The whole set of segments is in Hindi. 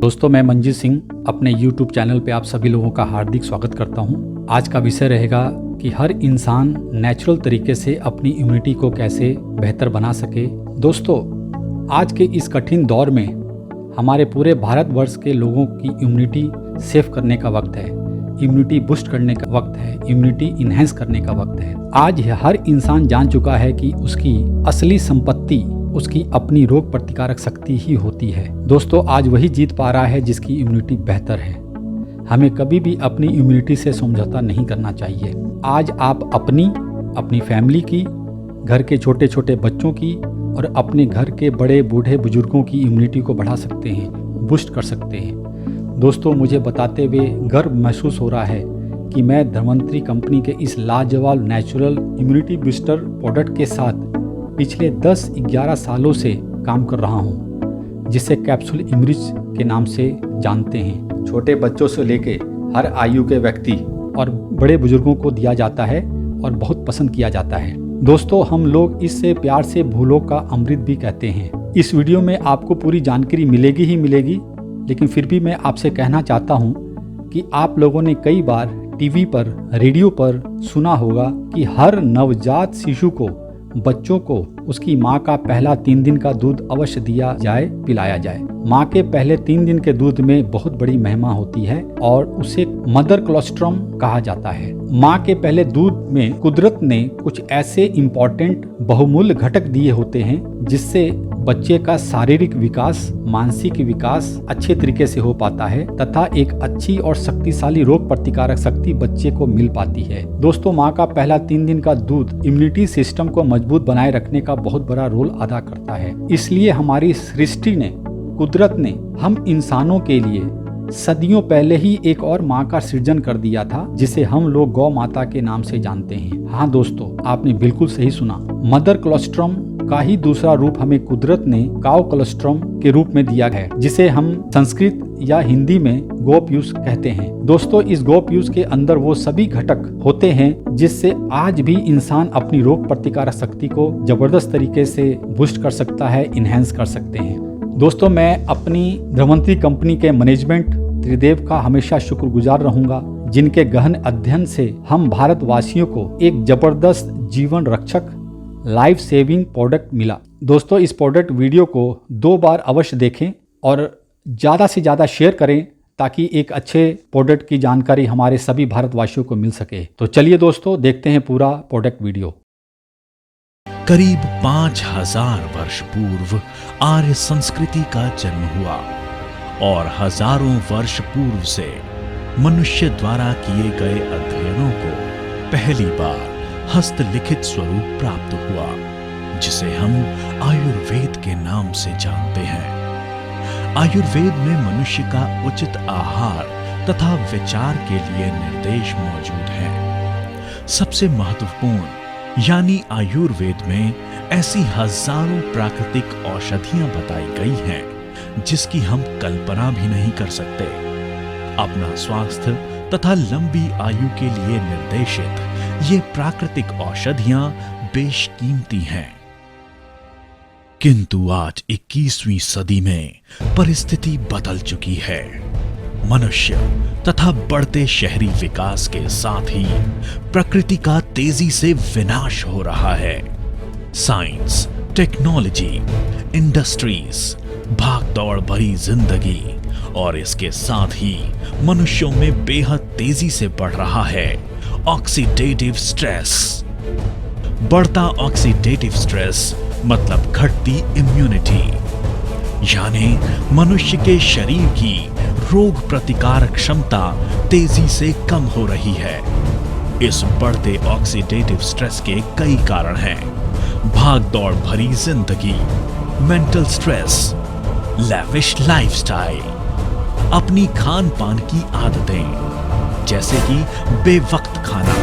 दोस्तों, मैं मंजीत सिंह अपने YouTube चैनल पे आप सभी लोगों का हार्दिक स्वागत करता हूं। आज का विषय रहेगा कि हर इंसान नेचुरल तरीके से अपनी इम्यूनिटी को कैसे बेहतर बना सके। दोस्तों, आज के इस कठिन दौर में हमारे पूरे भारतवर्ष के लोगों की इम्यूनिटी सेव करने का वक्त है, इम्यूनिटी बूस्ट करने का वक्त है, इम्यूनिटी इन्हेंस करने का वक्त है। आज हर इंसान जान चुका है कि उसकी असली संपत्ति उसकी अपनी रोग प्रतिकारक शक्ति ही होती है। दोस्तों, आज वही जीत पा रहा है जिसकी इम्यूनिटी बेहतर है। हमें कभी भी अपनी इम्यूनिटी से समझौता नहीं करना चाहिए। आज आप अपनी फैमिली की, घर के छोटे छोटे बच्चों की और अपने घर के बड़े बूढ़े बुजुर्गों की इम्यूनिटी को बढ़ा सकते हैं, बूस्ट कर सकते हैं। दोस्तों, मुझे बताते हुए गर्व महसूस हो रहा है कि मैं धन्वंतरी कंपनी के इस लाजवाब नेचुरल इम्यूनिटी बूस्टर प्रोडक्ट के साथ पिछले 10-11 सालों से काम कर रहा हूं, जिसे कैप्सूल इमरिच के नाम से जानते हैं। छोटे बच्चों से लेके हर आयु के व्यक्ति और बड़े बुजुर्गों को दिया जाता है और बहुत पसंद किया जाता है। दोस्तों, हम लोग इससे प्यार से भूलों का अमृत भी कहते हैं। इस वीडियो में आपको पूरी जानकारी मिलेगी ही मिलेगी, लेकिन फिर भी मैं आपसे कहना चाहता हूं कि आप लोगों ने कई बार टीवी पर, रेडियो पर सुना होगा कि हर नवजात शिशु को, बच्चों को उसकी माँ का पहला 3 दिन का दूध अवश्य दिया जाए, पिलाया जाए। माँ के पहले 3 दिन के दूध में बहुत बड़ी महिमा होती है और उसे मदर कोलोस्ट्रम कहा जाता है। माँ के पहले दूध में कुदरत ने कुछ ऐसे इम्पोर्टेंट बहुमूल्य घटक दिए होते हैं जिससे बच्चे का शारीरिक विकास, मानसिक विकास अच्छे तरीके से हो पाता है तथा एक अच्छी और शक्तिशाली रोग प्रतिकारक शक्ति बच्चे को मिल पाती है। दोस्तों, माँ का पहला 3 दिन का दूध इम्यूनिटी सिस्टम को मजबूत बनाए रखने का बहुत बड़ा रोल अदा करता है। इसलिए हमारी सृष्टि ने, कुदरत ने हम इंसानों के लिए सदियों पहले ही एक और माँ का सृजन कर दिया था, जिसे हम लोग गौ माता के नाम से जानते हैं। हाँ दोस्तों, आपने बिल्कुल सही सुना। मदर कोलोस्ट्रम का ही दूसरा रूप हमें कुदरत ने काउ कोलोस्ट्रम के रूप में दिया है, जिसे हम संस्कृत या हिंदी में गोपीयूष कहते हैं। दोस्तों, इस गोपीयूष के अंदर वो सभी घटक होते हैं जिससे आज भी इंसान अपनी रोग प्रतिकारक शक्ति को जबरदस्त तरीके से बूस्ट कर सकता है, इनहेंस कर सकते हैं। दोस्तों, मैं अपनी धन्वंतरी कंपनी के मैनेजमेंट त्रिदेव का हमेशा शुक्रगुजार रहूंगा, जिनके गहन अध्ययन से हम भारतवासियों को एक जबरदस्त जीवन रक्षक लाइफ सेविंग प्रोडक्ट मिला। दोस्तों, इस प्रोडक्ट वीडियो को 2 बार अवश्य देखें और ज़्यादा से ज़्यादा शेयर करें ताकि एक अच्छे प्रोडक्ट की जानकारी हमारे सभी भारतवासियों को मिल सके। तो चलिए दोस्तों, देखते हैं पूरा प्रोडक्ट वीडियो। करीब 5000 वर्ष पूर्व आर्य संस्कृति का जन्म हुआ और हजारों वर्ष पूर्व से मनुष्य द्वारा किए गए अध्ययनों को पहली बार हस्तलिखित स्वरूप प्राप्त हुआ, जिसे हम आयुर्वेद के नाम से जानते हैं। आयुर्वेद में मनुष्य का उचित आहार तथा विचार के लिए निर्देश मौजूद हैं। सबसे महत्वपूर्ण यानी आयुर्वेद में ऐसी हजारों प्राकृतिक औषधियां बताई गई हैं जिसकी हम कल्पना भी नहीं कर सकते। अपना स्वास्थ्य तथा लंबी आयु के लिए निर्देशित ये प्राकृतिक औषधियां बेशकीमती हैं। किंतु आज 21वीं सदी में परिस्थिति बदल चुकी है। मनुष्य तथा बढ़ते शहरी विकास के साथ ही प्रकृति का तेजी से विनाश हो रहा है। साइंस, टेक्नोलॉजी, इंडस्ट्रीज, भागदौड़ भरी जिंदगी और इसके साथ ही मनुष्यों में बेहद तेजी से बढ़ रहा है ऑक्सीडेटिव स्ट्रेस। बढ़ता ऑक्सीडेटिव स्ट्रेस मतलब घटती इम्यूनिटी, यानी मनुष्य के शरीर की रोग प्रतिकारक क्षमता तेजी से कम हो रही है। इस बढ़ते ऑक्सीडेटिव स्ट्रेस के कई कारण हैं। भागदौड़ भरी जिंदगी, मेंटल स्ट्रेस, लैविश लाइफस्टाइल, अपनी खान पान की आदतें जैसे कि बेवक्त खाना,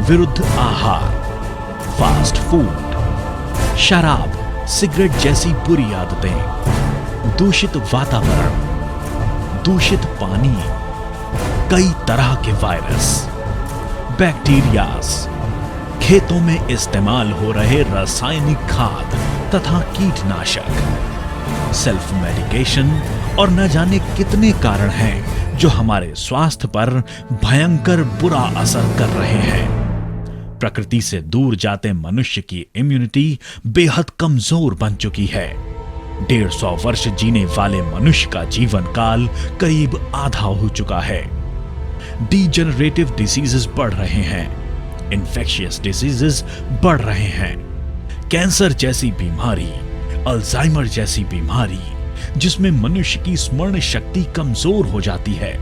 विरुद्ध आहार, फास्ट फूड, शराब, सिगरेट जैसी बुरी आदतें, दूषित वातावरण, दूषित पानी, कई तरह के वायरस, बैक्टीरियाज, खेतों में इस्तेमाल हो रहे रासायनिक खाद तथा कीटनाशक, सेल्फ मेडिकेशन और न जाने कितने कारण हैं जो हमारे स्वास्थ्य पर भयंकर बुरा असर कर रहे हैं। प्रकृति से दूर जाते मनुष्य की इम्यूनिटी बेहद कमजोर बन चुकी है। 150 वर्ष जीने वाले मनुष्य का जीवन काल करीब आधा हो चुका है। डीजेनरेटिव डिसीजेस बढ़ रहे हैं, इन्फेक्शियस डिसीजेस बढ़ रहे हैं, कैंसर जैसी बीमारी, अल्जाइमर जैसी बीमारी जिसमें मनुष्य की स्मरण शक्ति कमजोर हो जाती है,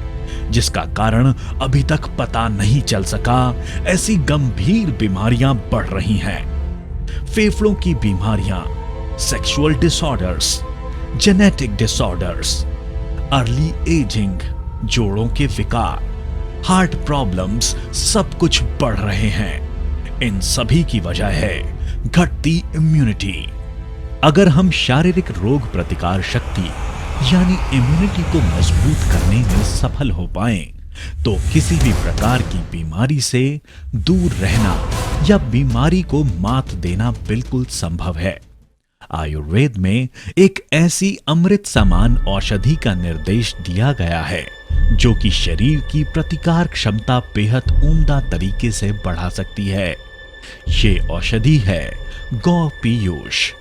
जिसका कारण अभी तक पता नहीं चल सका, ऐसी गंभीर बीमारियां बढ़ रही हैं। फेफड़ों की बीमारियां, sexual disorders, genetic disorders, early ageing, जोड़ों के विकार, हार्ट प्रॉब्लम्स सब कुछ बढ़ रहे हैं। इन सभी की वजह है घटती इम्यूनिटी। अगर हम शारीरिक रोग प्रतिकार शक्ति यानी इम्यूनिटी को मजबूत करने में सफल हो पाएं, तो किसी भी प्रकार की बीमारी से दूर रहना या बीमारी को मात देना बिल्कुल संभव है। आयुर्वेद में एक ऐसी अमृत समान औषधि का निर्देश दिया गया है जो कि शरीर की प्रतिकार क्षमता बेहद उम्दा तरीके से बढ़ा सकती है। ये औषधि है गौ पीयूष।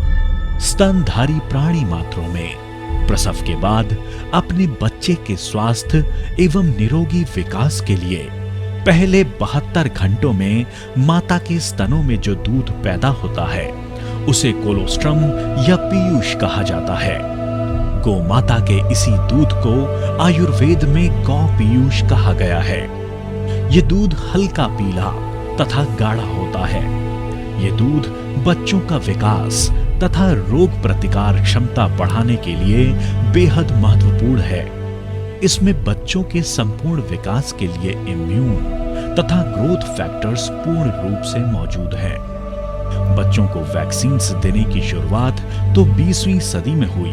स्तनधारी प्राणी मात्रों में प्रसव के बाद अपने बच्चे के स्वास्थ्य एवं निरोगी विकास के लिए पहले 72 घंटों में माता के स्तनों में जो दूध पैदा होता है उसे कोलोस्ट्रम या पीयूष कहा जाता है। गौ माता के इसी दूध को आयुर्वेद में गौ पीयूष कहा गया है। ये दूध हल्का पीला तथा गाढ़ा होता है। ये दूध बच्चों का विकास तथा रोग प्रतिकार क्षमता बढ़ाने के लिए बेहद महत्वपूर्ण है। इसमें बच्चों के संपूर्ण विकास के लिए इम्यून तथा ग्रोथ फैक्टर्स पूर्ण रूप से मौजूद हैं। बच्चों को वैक्सीन देने की शुरुआत तो 20वीं सदी में हुई,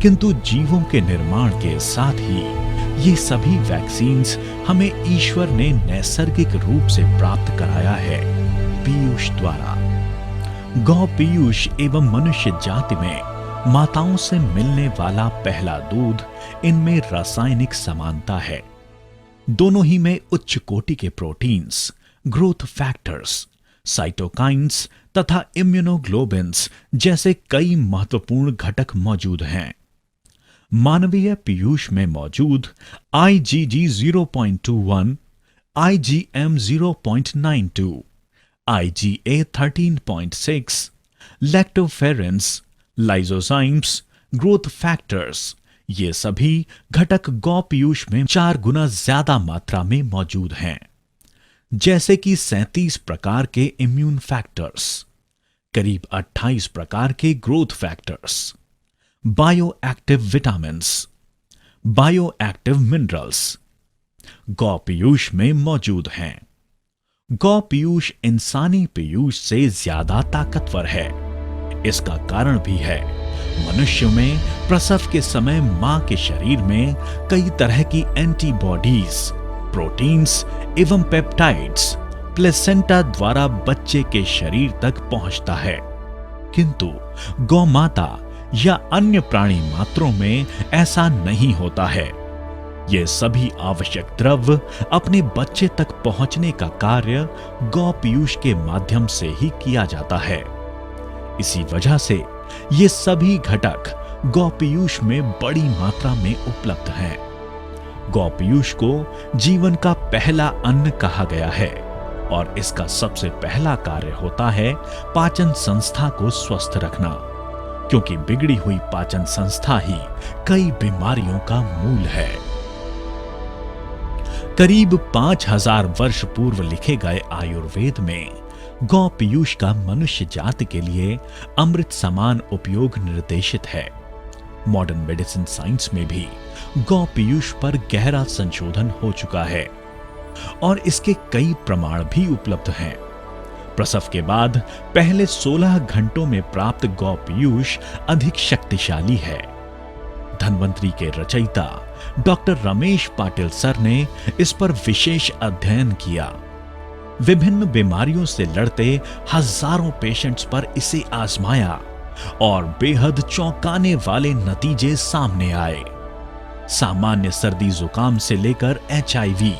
किंतु जीवों के निर्माण के साथ ही ये सभी वैक्सीन्स हमें ईश्वर ने नैसर्गिक रूप से प्राप्त कराया है, पीयूष द्वारा। गौ पीयूष एवं मनुष्य जाति में माताओं से मिलने वाला पहला दूध, इनमें रासायनिक समानता है। दोनों ही में उच्च कोटि के प्रोटीन्स, ग्रोथ फैक्टर्स, साइटोकाइन्स तथा इम्यूनोग्लोबिन्स जैसे कई महत्वपूर्ण घटक मौजूद हैं। मानवीय पीयूष में मौजूद IgG 0.21, IgM 0.92, IgA 13.6, lactoferrins, lysozymes, growth factors, ये सभी घटक गौ पीयूष में 4 गुना ज्यादा मात्रा में मौजूद हैं। जैसे कि 37 प्रकार के इम्यून फैक्टर्स, करीब 28 प्रकार के growth factors, bio active vitamins, bio active minerals गौ पीयूष में मौजूद हैं। गौ पीयूष इंसानी पीयूष से ज्यादा ताकतवर है। इसका कारण भी है, मनुष्यों में प्रसव के समय मां के शरीर में कई तरह की एंटीबॉडीज, प्रोटीन्स एवं पेप्टाइड्स प्लेसेंटा द्वारा बच्चे के शरीर तक पहुंचता है, किंतु गौ माता या अन्य प्राणी मात्रों में ऐसा नहीं होता है। ये सभी आवश्यक द्रव्य अपने बच्चे तक पहुंचने का कार्य गौ पीयूष के माध्यम से ही किया जाता है। इसी वजह से ये सभी घटक गौ पीयूष में बड़ी मात्रा में उपलब्ध हैं। गौ पीयूष को जीवन का पहला अन्न कहा गया है और इसका सबसे पहला कार्य होता है पाचन संस्था को स्वस्थ रखना, क्योंकि बिगड़ी हुई पाचन संस्था ही कई बीमारियों का मूल है। करीब 5000 वर्ष पूर्व लिखे गए आयुर्वेद में गौ पीयूष का मनुष्य जाति के लिए अमृत समान उपयोग निर्देशित है। मॉडर्न मेडिसिन साइंस में भी गौ पीयूष पर गहरा संशोधन हो चुका है और इसके कई प्रमाण भी उपलब्ध हैं। प्रसव के बाद पहले 16 घंटों में प्राप्त गौ पीयूष अधिक शक्तिशाली है। धन्वंतरी के रचयिता डॉक्टर रमेश पाटिल सर ने इस पर विशेष अध्ययन किया। विभिन्न बीमारियों से लड़ते हजारों पेशेंट्स पर इसे आजमाया और बेहद चौंकाने वाले नतीजे सामने आए। सामान्य सर्दी जुकाम से लेकर HIV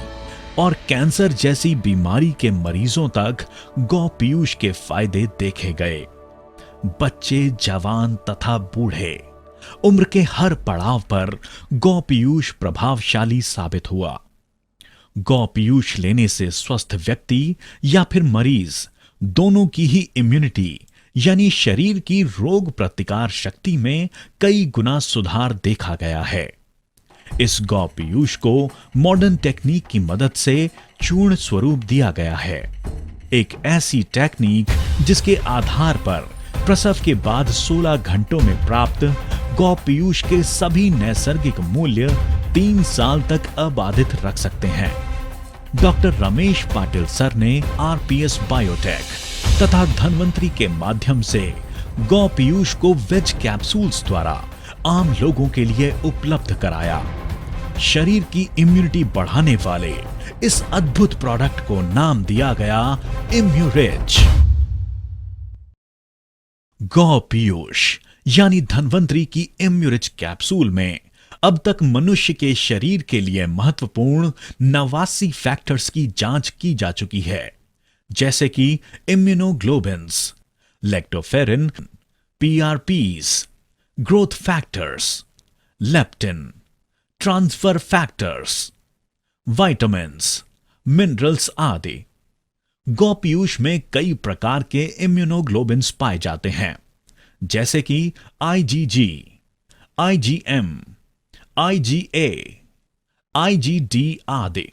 और कैंसर जैसी बीमारी के मरीजों तक गौ पीयूष के फायदे देखे गए। बच्चे, जवान तथा बूढ़े, उम्र के हर पड़ाव पर गौ पीयूष प्रभावशाली साबित हुआ। गौ पीयूष लेने से स्वस्थ व्यक्ति या फिर मरीज दोनों की ही इम्यूनिटी यानी शरीर की रोग प्रतिकार शक्ति में कई गुना सुधार देखा गया है। इस गौ पीयूष को मॉडर्न टेक्निक की मदद से चूर्ण स्वरूप दिया गया है। एक ऐसी टेक्निक जिसके आधार पर प्रसव के बाद 16 घंटों में प्राप्त गौ पीयूष के सभी नैसर्गिक मूल्य 3 साल तक अबाधित रख सकते हैं। डॉक्टर रमेश पाटिल सर ने RPS बायोटेक तथा धन्वंतरी के माध्यम से गौ पीयूष को वेज कैप्सूल्स द्वारा आम लोगों के लिए उपलब्ध कराया। शरीर की इम्यूनिटी बढ़ाने वाले इस अद्भुत प्रोडक्ट को नाम दिया गया इम्यूरिच। गौ पीयूष यानी धन्वंतरी की इम्यूरिच कैप्सूल में अब तक मनुष्य के शरीर के लिए महत्वपूर्ण 89 फैक्टर्स की जांच की जा चुकी है, जैसे कि immunoglobins, lactoferrin, PRPs, growth factors, leptin, transfer factors, vitamins, minerals आदि। गौ पीयूष में कई प्रकार के इम्यूनोग्लोबिन्स पाए जाते हैं, जैसे कि IgG, IgM, IgA, IgD आदि।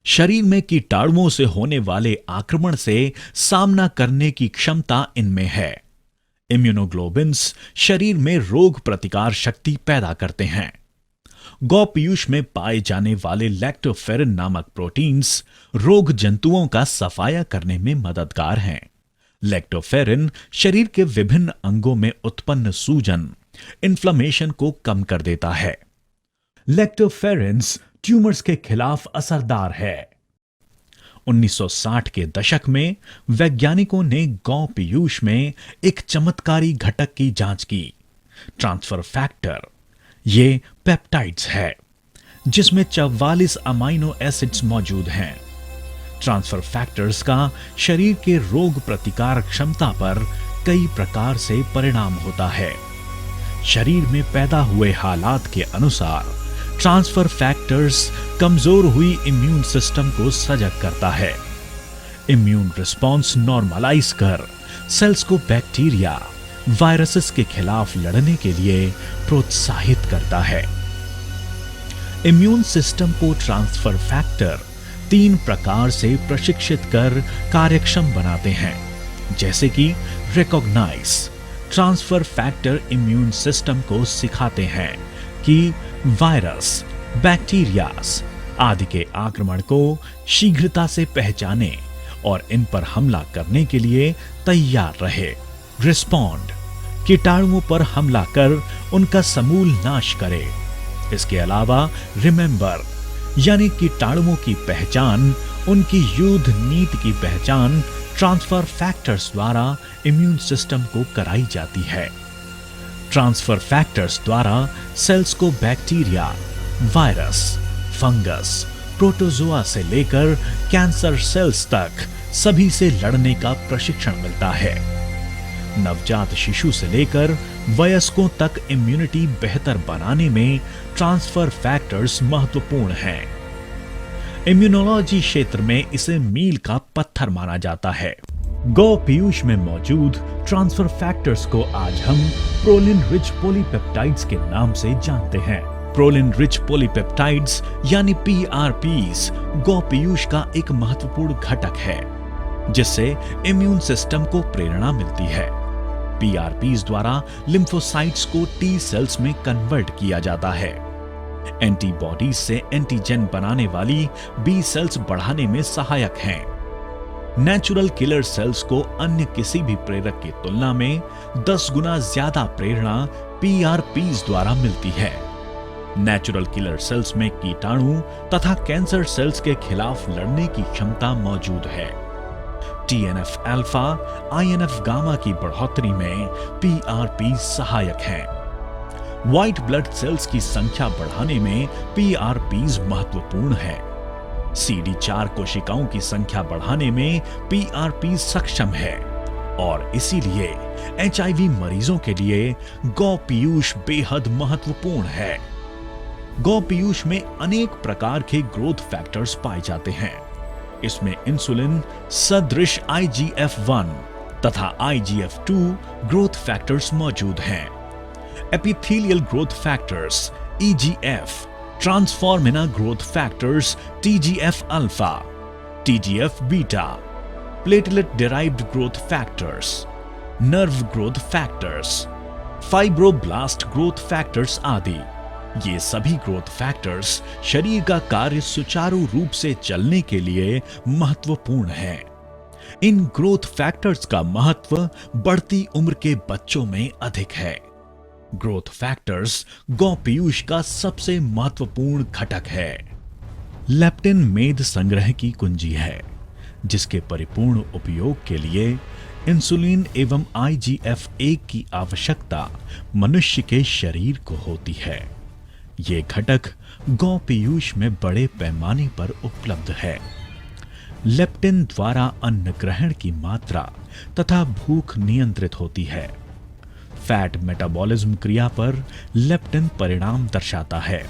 शरीर में कीटाणुओं से होने वाले आक्रमण से सामना करने की क्षमता इनमें है। इम्यूनोग्लोबिन्स शरीर में रोग प्रतिकार शक्ति पैदा करते हैं। गौ पीयूष में पाए जाने वाले लैक्टोफेरिन नामक प्रोटीन्स रोग जंतुओं का सफाया करने में मददगार हैं। लैक्टोफेरिन शरीर के विभिन्न अंगों में उत्पन्न सूजन, इन्फ्लेमेशन को कम कर देता है। लैक्टोफेरिन्स ट्यूमर्स के खिलाफ असरदार है। 1960 के दशक में वैज्ञानिकों ने गौ पीयूष में एक चमत्कारी घटक की जांच की, ट्रांसफर फैक्टर। ये पेप्टाइड्स है जिसमें 44 अमाइनो एसिड्स मौजूद हैं। ट्रांसफर फैक्टर्स का शरीर के रोग प्रतिकार क्षमता पर कई प्रकार से परिणाम होता है। शरीर में पैदा हुए हालात के अनुसार ट्रांसफर फैक्टर्स कमजोर हुई इम्यून सिस्टम को सजग करता है। इम्यून रिस्पॉन्स नॉर्मलाइज कर सेल्स को बैक्टीरिया, वायरसेस के खिलाफ लड़ने के लिए प्रोत्साहित करता है। इम्यून सिस्टम को ट्रांसफर फैक्टर 3 प्रकार से प्रशिक्षित कर कार्यक्षम बनाते हैं, जैसे कि recognise. Transfer factor immune system को सिखाते हैं कि वायरस, बैक्टीरियाज आदि के आक्रमण को शीघ्रता से पहचाने और इन पर हमला करने के लिए तैयार रहे। रिस्पॉन्ड, कीटाणुओं पर हमला कर उनका समूल नाश करे। इसके अलावा रिमेंबर, यानी कीटाणुओं की पहचान, उनकी युद्ध नीति की पहचान ट्रांसफर फैक्टर्स द्वारा इम्यून सिस्टम को कराई जाती है। ट्रांसफर फैक्टर्स द्वारा सेल्स को बैक्टीरिया, वायरस, फंगस, प्रोटोजोआ से लेकर कैंसर सेल्स तक सभी से लड़ने का प्रशिक्षण मिलता है। नवजात शिशु से लेकर वयस्कों तक इम्यूनिटी बेहतर बनाने में ट्रांसफर फैक्टर्स महत्वपूर्ण हैं। इम्यूनोलॉजी क्षेत्र में इसे मील का पत्थर माना जाता है। गौ पीयूष में मौजूद ट्रांसफर फैक्टर्स को आज हम प्रोलिन रिच पॉलीपेप्टाइड्स के नाम से जानते हैं। प्रोलिन रिच पॉलीपेप्टाइड्स यानी PRPs गौ पीयूष का एक महत्वपूर्ण घटक है, जिससे इम्यून सिस्टम को प्रेरणा मिलती है। PRPs द्वारा लिम्फोसाइट्स को T सेल्स में कन्वर्ट किया जाता है। एंटीबॉडीज से एंटीजन बनाने वाली B सेल्स बढ़ाने में सहायक हैं। नेचुरल किलर सेल्स को अन्य किसी भी प्रेरक की तुलना में 10 गुना ज्यादा प्रेरणा PRPs द्वारा मिलती है। नेचुरल किलर सेल्स में कीटाणु तथा कैंसर सेल्स के खिलाफ लड़ने की क्षमता मौजूद है। TNF अल्फा, INF गामा की बढ़ोतरी में PRP सहायक हैं। व्हाइट ब्लड सेल्स की संख्या बढ़ाने में PRPs महत्वपूर्ण है। CD4 कोशिकाओं की संख्या बढ़ाने में PRP सक्षम है और इसीलिए HIV मरीजों के लिए गौ पीयूष बेहद महत्वपूर्ण है। गौ पीयूष में अनेक प्रकार के ग्रोथ फैक्टर्स पाए जाते हैं। इसमें इंसुलिन सदृश IGF-1 तथा IGF-2 ग्रोथ फैक्टर्स मौजूद हैं। Epithelial growth factors EGF, transforming growth factors TGF alpha, TGF beta, platelet derived growth factors, nerve growth factors, fibroblast growth factors आदि। ये सभी ग्रोथ फैक्टर्स शरीर का कार्य सुचारू रूप से चलने के लिए महत्वपूर्ण है। इन ग्रोथ फैक्टर्स का महत्व बढ़ती उम्र के बच्चों में अधिक है। ग्रोथ फैक्टर्स गौ पीयूष का सबसे महत्वपूर्ण घटक है। लेप्टिन मेद संग्रह की कुंजी है, जिसके परिपूर्ण उपयोग के लिए इंसुलिन एवं IGF-1 की आवश्यकता मनुष्य के शरीर को होती है। ये घटक गौ पीयूष में बड़े पैमाने पर उपलब्ध है। लेप्टिन द्वारा अन्न ग्रहण की मात्रा तथा भूख नियंत्रित होती है। फैट मेटाबॉलिज्म क्रिया पर लेप्टिन परिणाम दर्शाता है।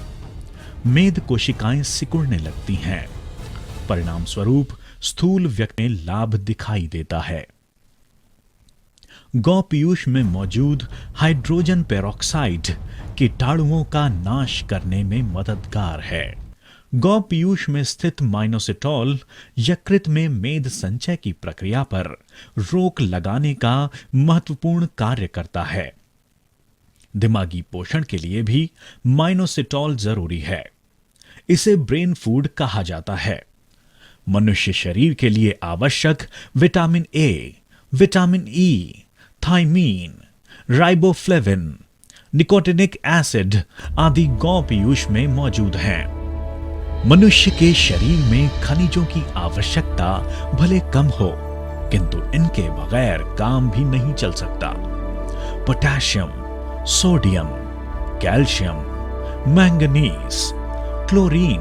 मेद कोशिकाएं सिकुड़ने लगती हैं। परिणाम स्वरूप स्थूल व्यक्ति में लाभ दिखाई देता है। गौ पीयूष में मौजूद हाइड्रोजन पेरोक्साइड कीटाणुओं का नाश करने में मददगार है। गौ पीयूष में स्थित माइनोसिटोल यकृत में मेद संचय की प्रक्रिया पर रोक लगाने का महत्वपूर्ण कार्य करता है। दिमागी पोषण के लिए भी माइनोसिटोल जरूरी है। इसे ब्रेन फूड कहा जाता है। मनुष्य शरीर के लिए आवश्यक vitamin A, vitamin E, thiamine, riboflavin, nicotinic acid आदि गौ पीयूष में मौजूद हैं। मनुष्य के शरीर में खनिजों की आवश्यकता भले कम हो, किंतु इनके बगैर काम भी नहीं चल सकता। Potassium, sodium, calcium, manganese, chlorine,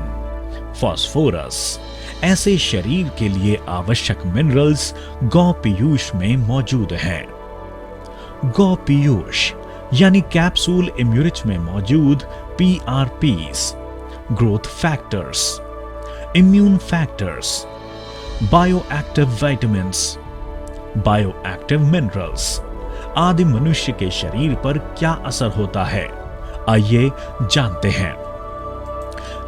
phosphorus ऐसे शरीर के लिए आवश्यक मिनरल्स गौ पीयूष में मौजूद हैं। गौ पीयूष यानी कैप्सूल इम्यूरिच में मौजूद PRPs, growth factors, immune factors, bioactive vitamins, bioactive minerals आदि मनुष्य के शरीर पर क्या असर होता है, आइए जानते हैं।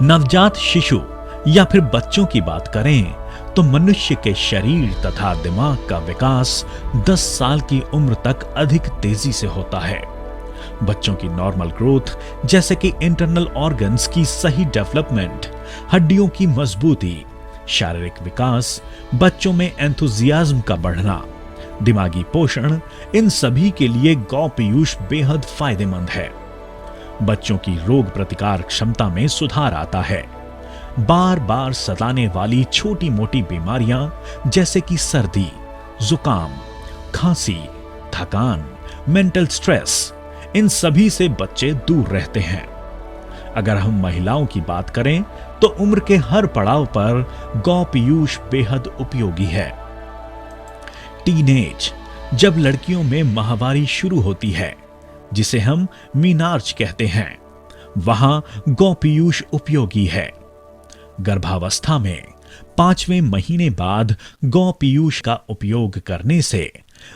नवजात शिशु या फिर बच्चों की बात करें तो मनुष्य के शरीर तथा दिमाग का विकास 10 साल की उम्र तक अधिक तेजी से होता है। बच्चों की नॉर्मल ग्रोथ जैसे कि इंटरनल ऑर्गन्स की सही डेवलपमेंट, हड्डियों की मजबूती, शारीरिक विकास, बच्चों में एंथुजियाज्म का बढ़ना, दिमागी पोषण, इन सभी के लिए गौ पीयूष बेहद फायदेमंद है। बच्चों की रोग प्रतिकार क्षमता में सुधार आता है। बार बार सताने वाली छोटी मोटी बीमारियां जैसे कि सर्दी, जुकाम, खांसी, थकान, मेंटल स्ट्रेस, इन सभी से बच्चे दूर रहते हैं। अगर हम महिलाओं की बात करें तो उम्र के हर पड़ाव पर गौ पीयूष बेहद उपयोगी है। टीनेज, जब लड़कियों में माहवारी शुरू होती है, जिसे हम मीनार्च कहते हैं, वहां गौ पीयूष उपयोगी है। गर्भावस्था में 5वें महीने बाद गौ पीयूष का उपयोग करने से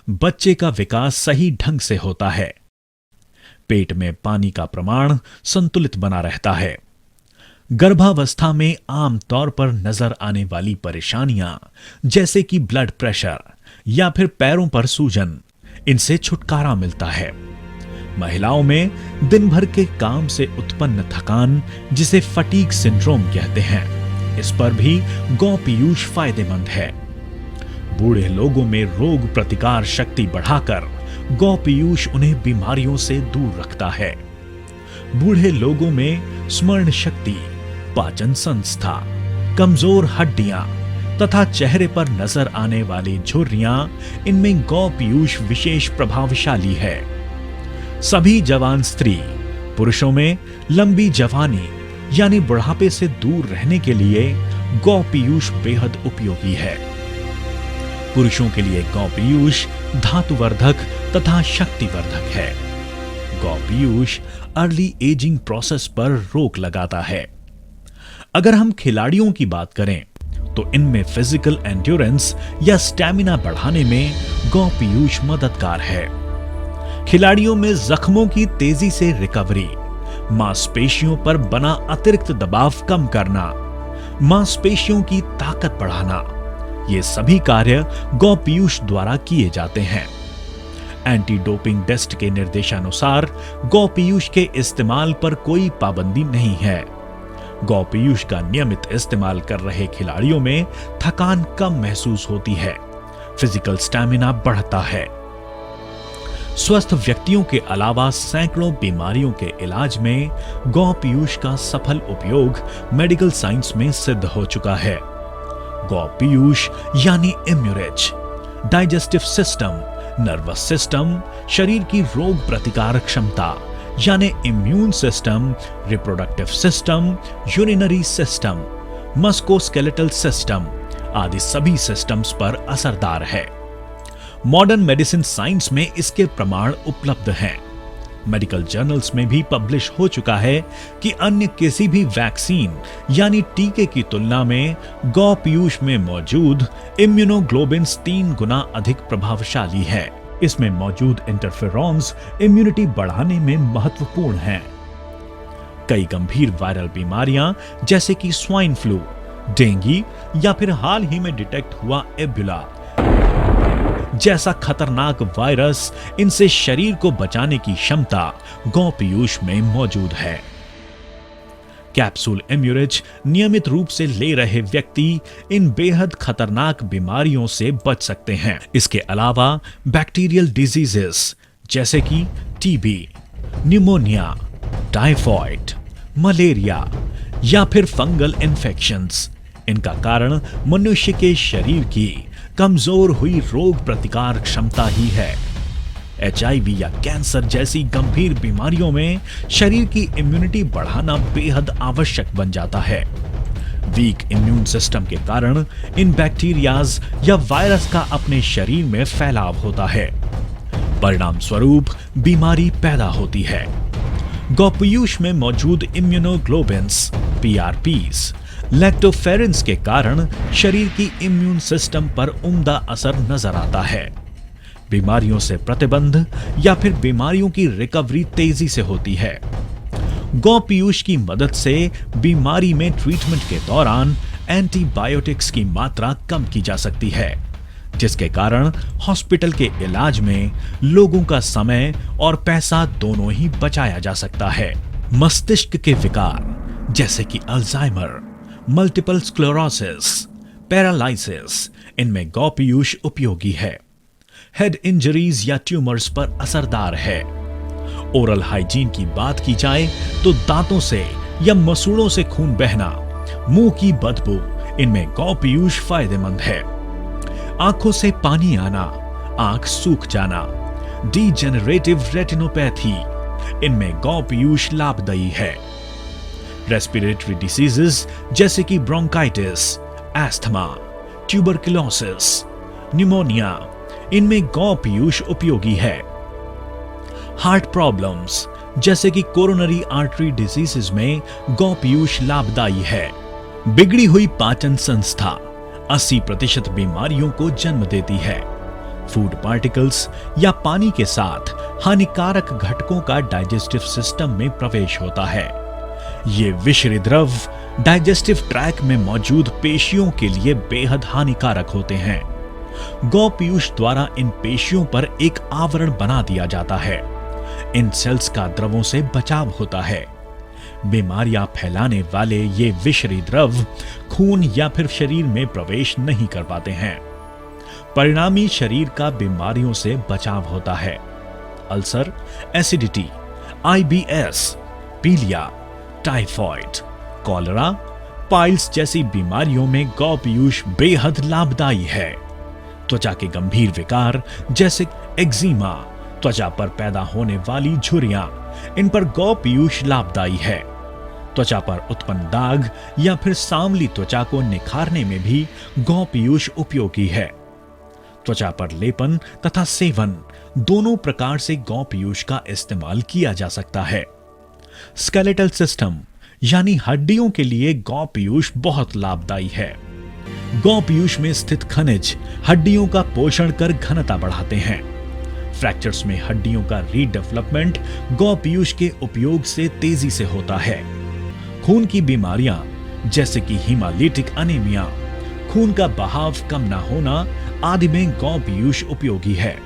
बच्चे का विकास सही ढंग से होता है। पेट में पानी का प्रमाण संतुलित बना रहता है। गर्भावस्था में आमतौर पर नजर आने वाली परेशानियां जैसे कि ब्लड प्रेशर या फिर पैरों पर सूजन, इनसे छुटकारा मिलता है। महिलाओं में दिन भर के काम से उत्पन्न थकान, जिसे फटीग सिंड्रोम कहते हैं, इस पर भी गौ पीयूष फायदेमंद है। बूढ़े लोगों में रोग प्रतिकार शक्ति बढ़ाकर गौ पीयूष उन्हें बीमारियों से दूर रखता है। बूढ़े लोगों में स्मरण शक्ति, पाचन संस्था, कमजोर हड्डियां, तथा चेहरे पर नजर आने वाली झुर्रियां, इनमें गौ पीयूष विशेष प्रभावशाली है। सभी जवान स्त्री पुरुषों में लंबी जवानी यानी बुढ़ापे से दूर रहने के लिए गौ पीयूष बेहद उपयोगी है। पुरुषों के लिए गौ पीयूष धातुवर्धक तथा शक्तिवर्धक है। गौ पीयूष अर्ली एजिंग प्रोसेस पर रोक लगाता है। अगर हम खिलाड़ियों की बात करें तो इनमें फिजिकल एंड्योरेंस या स्टैमिना बढ़ाने में गौ पीयूष मददगार है। खिलाड़ियों में जख्मों की तेजी से रिकवरी, मांसपेशियों पर बना अतिरिक्त दबाव कम करना, मांसपेशियों की ताकत बढ़ाना, ये सभी कार्य गौ पीयूष द्वारा किए जाते हैं। एंटी डोपिंग टेस्ट के निर्देशानुसार गौ पीयूष के इस्तेमाल पर कोई पाबंदी नहीं है। गौ पीयूष का नियमित इस्तेमाल कर रहे खिलाड़ियों में थकान कम महसूस होती है, फिजिकल स्टैमिना बढ़ता है। स्वस्थ व्यक्तियों के अलावा सैकड़ों बीमारियों के इलाज में गौ पीयूष का सफल उपयोग मेडिकल साइंस में सिद्ध हो चुका है। गौ पीयूष यानी इम्यूरेज, डाइजेस्टिव सिस्टम, नर्वस सिस्टम, शरीर की रोग प्रतिकारक क्षमता यानी immune system, reproductive system, urinary system, musculoskeletal system आदि सभी सिस्टम्स पर असरदार है। मॉडर्न मेडिसिन साइंस में इसके प्रमाण उपलब्ध हैं। मेडिकल जर्नल्स में भी पब्लिश हो चुका है कि अन्य किसी भी वैक्सीन यानी टीके की तुलना में गौ पीयूष में मौजूद इम्यूनोग्लोबिन्स 3 गुना अधिक प्रभावशाली है। इसमें मौजूद इंटरफेरॉन्स इम्यूनिटी बढ़ाने में महत्वपूर्ण हैं। कई गंभीर वायरल बीमारियां जैसे कि स्वाइन फ्लू, डेंगू या फिर हाल ही में डिटेक्ट हुआ एबोला जैसा खतरनाक वायरस, इनसे शरीर को बचाने की क्षमता गौ पीयूष में मौजूद है। कैप्सूल इम्यूरेज नियमित रूप से ले रहे व्यक्ति इन बेहद खतरनाक बीमारियों से बच सकते हैं। इसके अलावा बैक्टीरियल डिजीजेस जैसे कि टीबी, निमोनिया, टाइफॉइड, मलेरिया या फिर फंगल इन्फेक्शंस, इनका कारण मनुष्य के शरीर की कमजोर हुई रोग प्रतिकार क्षमता ही है। HIV या कैंसर जैसी गंभीर बीमारियों में शरीर की इम्यूनिटी बढ़ाना बेहद आवश्यक बन जाता है। वीक इम्यून सिस्टम के कारण इन बैक्टीरियाज या वायरस का अपने शरीर में फैलाव होता है। परिणाम स्वरूप बीमारी पैदा होती है। गौ पीयूष में मौजूद इम्यूनोग्लोबिन्स PRPs, लैक्टोफेरेंस के कारण शरीर की इम्यून सिस्टम पर उम्दा असर नजर आता है। बीमारियों से प्रतिबंध या फिर बीमारियों की रिकवरी तेजी से होती है। गौ पीयूष की मदद से बीमारी में ट्रीटमेंट के दौरान एंटीबायोटिक्स की मात्रा कम की जा सकती है, जिसके कारण हॉस्पिटल के इलाज में लोगों का समय और पैसा दोनों ही बचाया जा सकता है। मस्तिष्क के विकार जैसे कि अल्जाइमर, मल्टीपल स्क्लेरोसिस, पैरालिसिस, इनमें गौ पीयूष उपयोगी है। हेड इंजरीज या ट्यूमर्स पर असरदार है। ओरल हाइजीन की बात की जाए तो दांतों से या मसूड़ों से खून बहना, मुंह की बदबू, इनमें गौ पीयूष फायदेमंद है। आंखों से पानी आना, आंख सूख जाना, डीजेनरेटिव रेटिनोपैथी, इनमें गौ पीयूष लाभदायी है। रेस्पिरेटरी डिसीजेस जैसे कि ब्रोंकाइटिस, एस्थमा, ट्यूबरकुलोसिस, निमोनिया, इनमें गौ पीयूष उपयोगी है। हार्ट प्रॉब्लम्स जैसे कि कोरोनरी आर्टरी डिजीजेस में गौ पीयूष लाभदायी है। बिगड़ी हुई पाचन संस्था 80% बीमारियों को जन्म देती है। फूड पार्टिकल्स या पानी के साथ हानिकारक घटकों का डाइजेस्टिव सिस्टम में प्रवेश होता है। ये विषैले द्रव डाइजेस्टिव ट्रैक में मौजूद पेशियों के लिए बेहद हानिकारक होते हैं। गौ पीयूष द्वारा इन पेशियों पर एक आवरण बना दिया जाता है। इन सेल्स का द्रवों से बचाव होता है। बीमारियां फैलाने वाले ये विषैले द्रव खून या फिर शरीर में प्रवेश नहीं कर पाते हैं। परिणामी शरीर का बीमारियों से बचाव होता है। अल्सर, एसिडिटी, IBS, पीलिया, टाइफॉइड, कॉलरा, पाइल्स जैसी बीमारियों में गौ पीयूष बेहद लाभदायी है। त्वचा के गंभीर विकार जैसे एक्जिमा, त्वचा पर पैदा होने वाली झुर्रियां, इन पर गौ पीयूष लाभदायी है। त्वचा पर उत्पन्न दाग या फिर सांवली त्वचा को निखारने में भी गौ पीयूष उपयोगी है। त्वचा पर लेपन तथा सेवन दोनों प्रकार से गौ पीयूष का इस्तेमाल किया जा सकता है। स्केलेटल सिस्टम यानी हड्डियों के लिए गौ पीयूष बहुत लाभदायी है। गौ पीयूष में स्थित खनिज हड्डियों का पोषण कर घनता बढ़ाते हैं। फ्रैक्चर्स में हड्डियों का रीडेवलपमेंट गौ पीयूष के उपयोग से तेजी से होता है। खून की बीमारियां जैसे कि हीमालिटिक अनीमिया, खून का बहाव कम न होना आदि में गौ पीयूष उपयोगी है।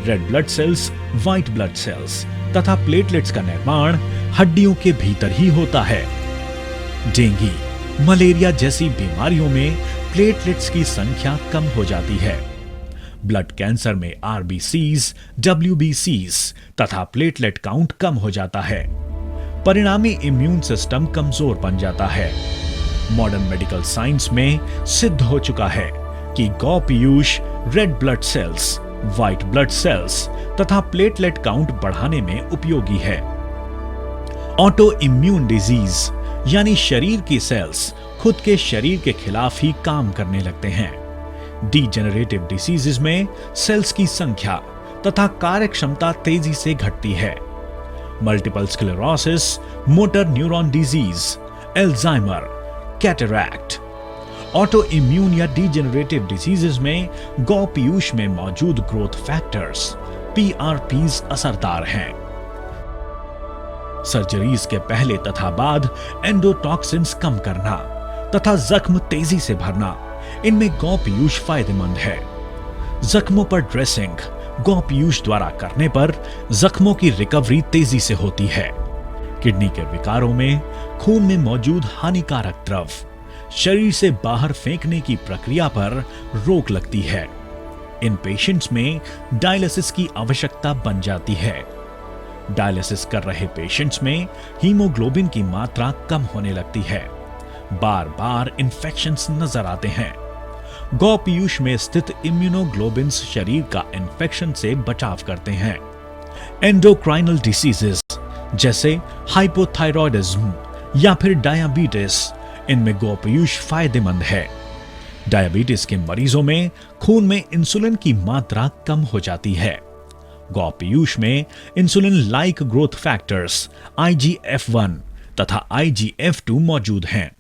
Red blood cells, white blood cells तथा प्लेटलेट्स का निर्माण हड्डियों के भीतर ही होता है। डेंगू, मलेरिया जैसी बीमारियों में प्लेटलेट्स की संख्या कम हो जाती है। ब्लड कैंसर में आरबीसीज, डब्ल्यूबीसीज तथा प्लेटलेट काउंट कम हो जाता है। परिणामी इम्यून सिस्टम कमजोर बन जाता है। मॉडर्न मेडिकल साइंस में सिद्ध हो चुका है कि गौ Piyush red blood cells, white blood cells तथा प्लेटलेट काउंट बढ़ाने में उपयोगी है। ऑटो इम्यून डिजीज यानी शरीर की सेल्स खुद के शरीर के खिलाफ ही काम करने लगते हैं। डीजेनरेटिव डिसीजेस में सेल्स की संख्या तथा कार्यक्षमता तेजी से घटती है। Multiple sclerosis, motor neuron disease, Alzheimer, cataract. Auto immune या डीजेनरेटिव डिजीजेस में गौ पीयूष में मौजूद ग्रोथ फैक्टर्स पीआरपीज असरदार हैं। सर्जरीज के पहले तथा बाद एंडोटॉक्सिन्स कम करना तथा जख्म तेजी से भरना, इनमें गौ पीयूष फायदेमंद है। जख्मों पर ड्रेसिंग गौ पीयूष द्वारा करने पर जख्मों की रिकवरी तेजी से होती है। किडनी के विकारों में खून में मौजूद हानिकारक द्रव शरीर से बाहर फेंकने की प्रक्रिया पर रोक लगती है। इन पेशेंट्स में डायलिसिस की आवश्यकता बन जाती है। डायलिसिस कर रहे पेशेंट्स में हीमोग्लोबिन की मात्रा कम होने लगती है। बार बार इन्फेक्शंस नजर आते हैं। गौ पीयूष में स्थित इम्यूनोग्लोबिन्स शरीर का इन्फेक्शन से बचाव करते हैं। एंडोक्राइनल डिसीजेस जैसे हाइपोथायरॉयडिज्म या फिर डायबिटीज, इनमें गौ पीयूष फायदेमंद है। डायबिटीज के मरीजों में खून में इंसुलिन की मात्रा कम हो जाती है। गौ पीयूष में insulin like growth factors IGF-1 तथा IGF-2 मौजूद हैं,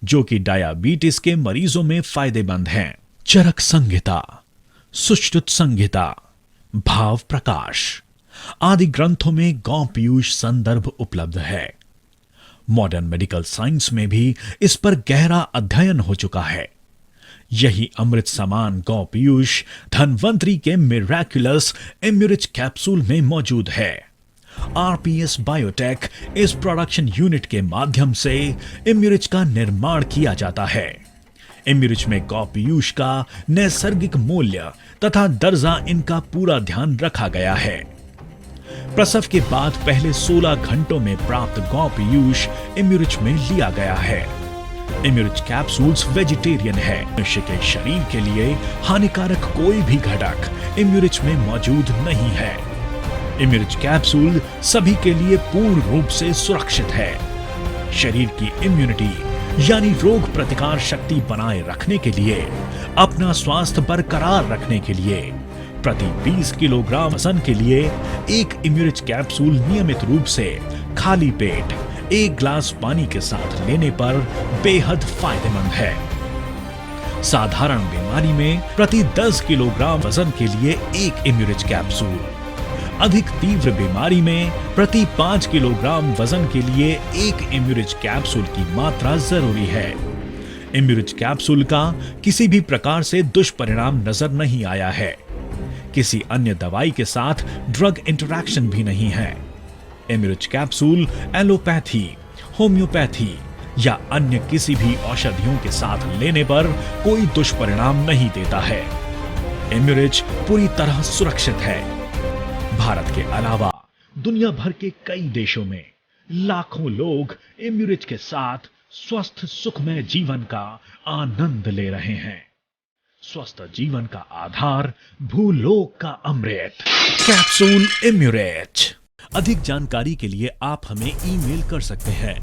जो कि डायबिटीज के मरीजों में फायदेमंद हैं। चरक संहिता, सुश्रुत संहिता, भाव प्रकाश आदि ग्रंथों में गौ पीयूष संदर्भ उपलब्ध है। मॉडर्न मेडिकल साइंस में भी इस पर गहरा अध्ययन हो चुका है। यही अमृत समान गौ पीयूष धन्वंतरी के मिराक्युलस इम्यूरिच कैप्सूल में मौजूद है। आरपीएस बायोटेक इस प्रोडक्शन यूनिट के माध्यम से इम्यूरिच का निर्माण किया जाता है। इम्यूरिच में गौ पीयूष का नैसर्गिक मूल्य तथा दर्जा इनका पूरा ध्यान रखा गया है। प्रसव के बाद पहले 16 घंटों में प्राप्त गौ पीयूष इम्यूरिच में लिया गया है। इम्यूरिच कैप्सूल्स वेजिटेरियन है। मनुष्य के शरीर के लिए हानिकारक कोई भी घटक इम्यूरिच में मौजूद नहीं है। इम्यूरिच कैप्सूल सभी के लिए पूर्ण रूप से सुरक्षित है। शरीर की इम्यूनिटी यानी रोग प्रतिकार शक्ति बनाए रखने के लिए, अपना स्वास्थ्य बरकरार रखने के लिए प्रति 20 किलोग्राम वजन के लिए एक इम्यूरिच कैप्सूल नियमित रूप से खाली पेट 1 ग्लास पानी के साथ लेने पर बेहद फायदेमंद है। साधारण बीमारी में प्रति 10 किलोग्राम वजन के लिए एक इम्यूरिच कैप्सूल, अधिक तीव्र बीमारी में प्रति 5 किलोग्राम वजन के लिए एक इम्यूरिच कैप्सूल की मात्रा जरूरी है। इम्यूरिच कैप्सूल का किसी भी प्रकार से दुष्परिणाम नजर नहीं आया है। किसी अन्य दवाई के साथ ड्रग इंटरैक्शन भी नहीं है। इम्यूरिच कैप्सूल एलोपैथी, होम्योपैथी या अन्य किसी भी औषधियों के साथ लेने पर कोई दुष्परिणाम नहीं देता है। इम्यूरिच पूरी तरह सुरक्षित है। भारत के अलावा दुनिया भर के कई देशों में लाखों लोग इम्यूरिच के साथ स्वस्थ सुखमय जीवन का आनंद ले रहे हैं। स्वस्थ जीवन का आधार, भूलोक का अमृत, कैप्सूल इम्यूरेट। अधिक जानकारी के लिए आप हमें ईमेल कर सकते हैं